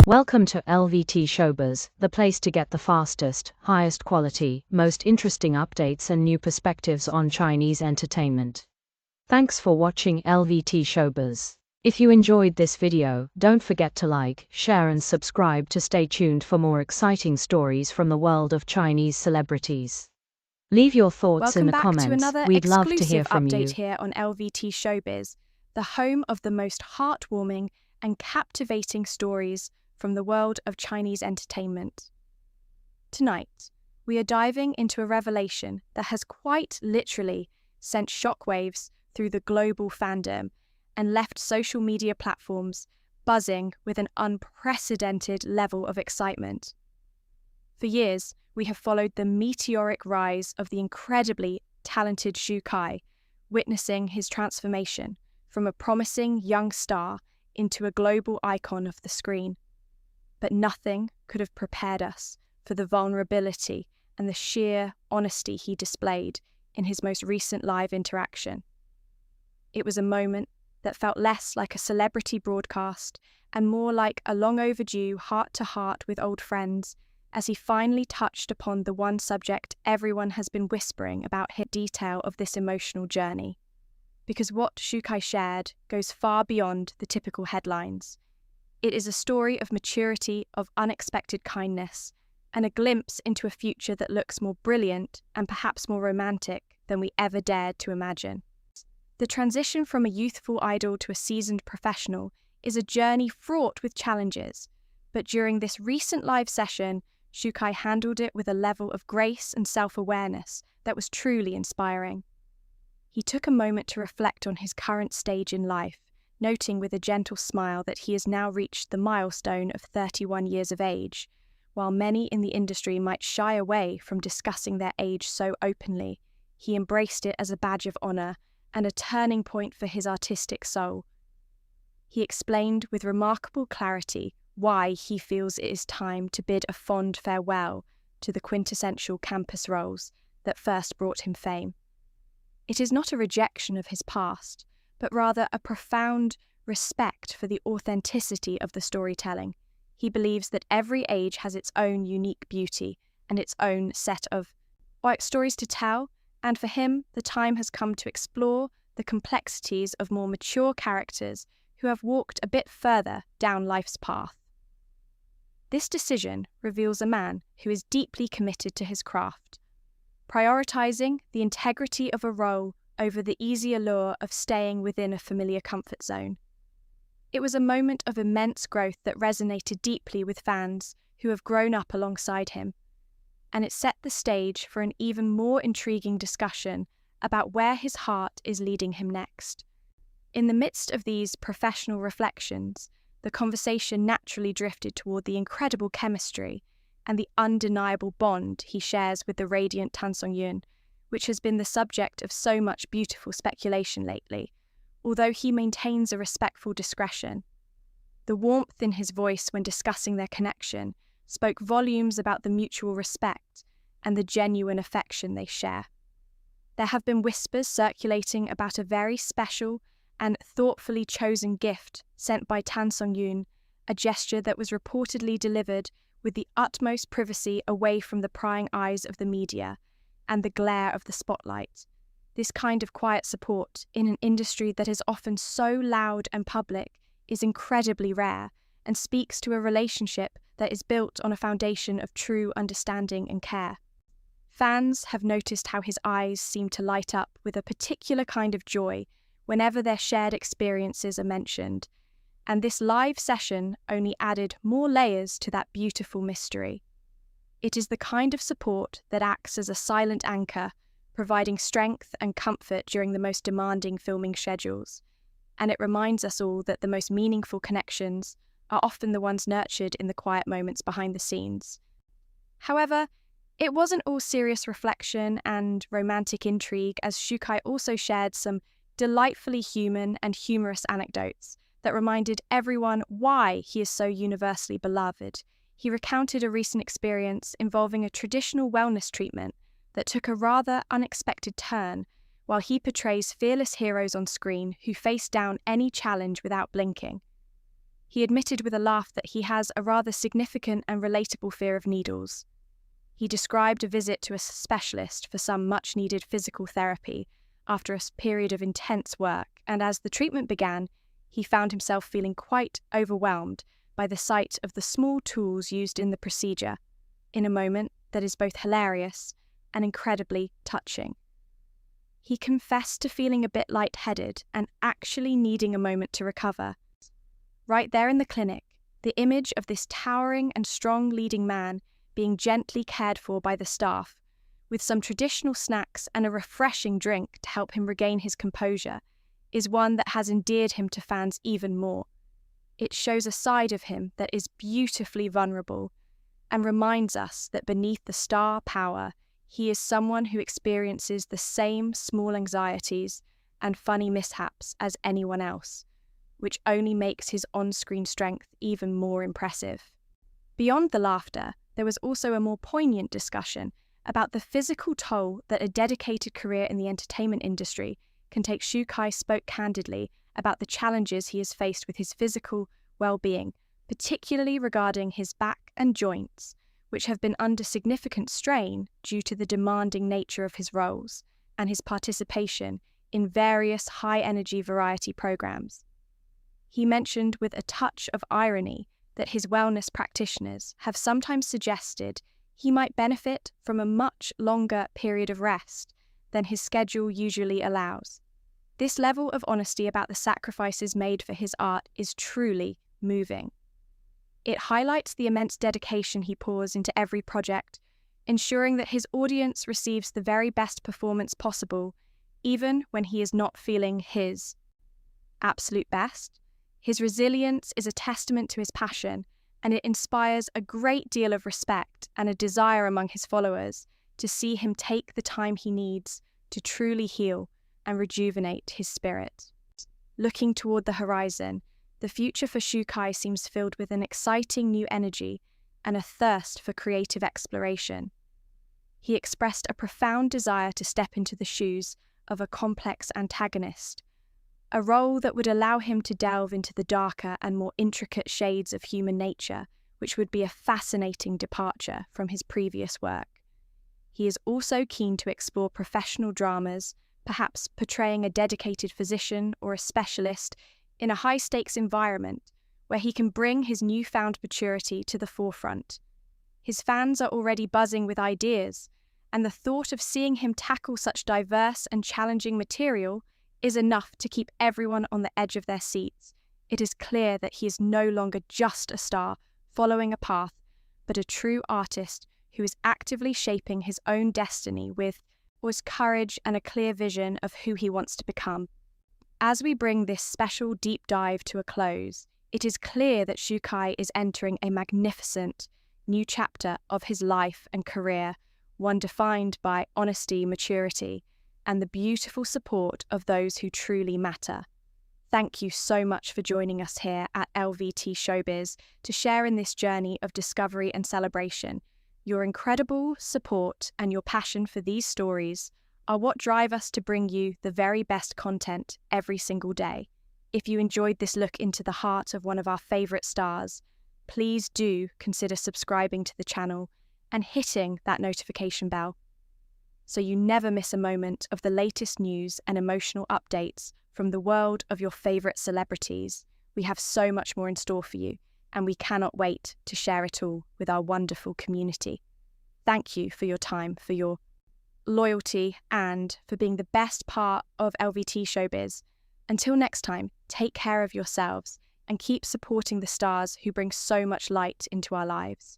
Welcome to LVT Showbiz, the place to get the fastest, highest quality, most interesting updates and new perspectives on Chinese entertainment. Thanks for watching LVT Showbiz. If you enjoyed this video, don't forget to like, share and subscribe to stay tuned for more exciting stories from the world of Chinese celebrities. Leave your thoughts in the comments. Welcome back to another We'd love to hear exclusive from update you. here on LVT Showbiz, the home of the most heartwarming and captivating stories from the world of Chinese entertainment. Tonight, we are diving into a revelation that has quite literally sent shockwaves through the global fandom and left social media platforms buzzing with an unprecedented level of excitement. For years, we have followed the meteoric rise of the incredibly talented Shukai, witnessing his transformation from a promising young star into a global icon of the screen. But nothing could have prepared us for the vulnerability and the sheer honesty he displayed in his most recent live interaction. It was a moment that felt less like a celebrity broadcast and more like a long overdue heart-to-heart with old friends as he finally touched upon the one subject everyone has been whispering about his detail of this emotional journey. Because what Shukai shared goes far beyond the typical headlines. It is a story of maturity, of unexpected kindness, and a glimpse into a future that looks more brilliant and perhaps more romantic than we ever dared to imagine. The transition from a youthful idol to a seasoned professional is a journey fraught with challenges, but during this recent live session, Shukai handled it with a level of grace and self-awareness that was truly inspiring. He took a moment to reflect on his current stage in life, noting with a gentle smile that he has now reached the milestone of 31 years of age. While many in the industry might shy away from discussing their age so openly, he embraced it as a badge of honor and a turning point for his artistic soul. He explained with remarkable clarity why he feels it is time to bid a fond farewell to the quintessential campus roles that first brought him fame. It is not a rejection of his past, but rather a profound respect for the authenticity of the storytelling. He believes that every age has its own unique beauty and its own set of stories to tell, and for him, the time has come to explore the complexities of more mature characters who have walked a bit further down life's path. This decision reveals a man who is deeply committed to his craft, prioritizing the integrity of a role over the easy allure of staying within a familiar comfort zone. It was a moment of immense growth that resonated deeply with fans who have grown up alongside him, and it set the stage for an even more intriguing discussion about where his heart is leading him next. In the midst of these professional reflections, the conversation naturally drifted toward the incredible chemistry and the undeniable bond he shares with the radiant Tanong Yun, which has been the subject of so much beautiful speculation lately, although he maintains a respectful discretion. The warmth in his voice when discussing their connection spoke volumes about the mutual respect and the genuine affection they share. There have been whispers circulating about a very special and thoughtfully chosen gift sent by Tanong Yun, a gesture that was reportedly delivered with the utmost privacy away from the prying eyes of the media and the glare of the spotlight. This kind of quiet support in an industry that is often so loud and public is incredibly rare and speaks to a relationship that is built on a foundation of true understanding and care. Fans have noticed how his eyes seem to light up with a particular kind of joy whenever their shared experiences are mentioned, and this live session only added more layers to that beautiful mystery. It is the kind of support that acts as a silent anchor, providing strength and comfort during the most demanding filming schedules, and it reminds us all that the most meaningful connections are often the ones nurtured in the quiet moments behind the scenes. However, it wasn't all serious reflection and romantic intrigue, as Shukai also shared some delightfully human and humorous anecdotes that reminded everyone why he is so universally beloved. He recounted a recent experience involving a traditional wellness treatment that took a rather unexpected turn, while he portrays fearless heroes on screen who face down any challenge without blinking. he admitted with a laugh that he has a rather significant and relatable fear of needles. He described a visit to a specialist for some much-needed physical therapy after a period of intense work, and as the treatment began, he found himself feeling quite overwhelmed by the sight of the small tools used in the procedure, in a moment that is both hilarious and incredibly touching. He confessed to feeling a bit lightheaded and actually needing a moment to recover. Right there in the clinic, the image of this towering and strong leading man being gently cared for by the staff, with some traditional snacks and a refreshing drink to help him regain his composure, is one that has endeared him to fans even more. It shows a side of him that is beautifully vulnerable and reminds us that beneath the star power, he is someone who experiences the same small anxieties and funny mishaps as anyone else, which only makes his on-screen strength even more impressive. Beyond the laughter, there was also a more poignant discussion about the physical toll that a dedicated career in the entertainment industry can take. Shukai spoke candidly about the challenges he has faced with his physical well-being, particularly regarding his back and joints, which have been under significant strain due to the demanding nature of his roles and his participation in various high-energy variety programs. He mentioned with a touch of irony that his wellness practitioners have sometimes suggested he might benefit from a much longer period of rest than his schedule usually allows. This level of honesty about the sacrifices made for his art is truly moving. It highlights the immense dedication he pours into every project, ensuring that his audience receives the very best performance possible, even when he is not feeling his absolute best. His resilience is a testament to his passion, and it inspires a great deal of respect and a desire among his followers to see him take the time he needs to truly heal and rejuvenate his spirit. Looking toward the horizon, the future for Shukai seems filled with an exciting new energy and a thirst for creative exploration. He expressed a profound desire to step into the shoes of a complex antagonist, a role that would allow him to delve into the darker and more intricate shades of human nature, which would be a fascinating departure from his previous work. He is also keen to explore professional dramas, perhaps portraying a dedicated physician or a specialist in a high-stakes environment where he can bring his newfound maturity to the forefront. His fans are already buzzing with ideas, and the thought of seeing him tackle such diverse and challenging material is enough to keep everyone on the edge of their seats. It is clear that he is no longer just a star following a path, but a true artist who is actively shaping his own destiny with courage and a clear vision of who he wants to become. As we bring this special deep dive to a close, it is clear that Shukai is entering a magnificent new chapter of his life and career, one defined by honesty, maturity, and the beautiful support of those who truly matter. Thank you so much for joining us here at LVT Showbiz to share in this journey of discovery and celebration. Your incredible support and your passion for these stories are what drive us to bring you the very best content every single day. If you enjoyed this look into the heart of one of our favourite stars, please do consider subscribing to the channel and hitting that notification bell so you never miss a moment of the latest news and emotional updates from the world of your favourite celebrities. We have so much more in store for you, and we cannot wait to share it all with our wonderful community. Thank you for your time, for your loyalty, and for being the best part of LVT Showbiz. Until next time, take care of yourselves and keep supporting the stars who bring so much light into our lives.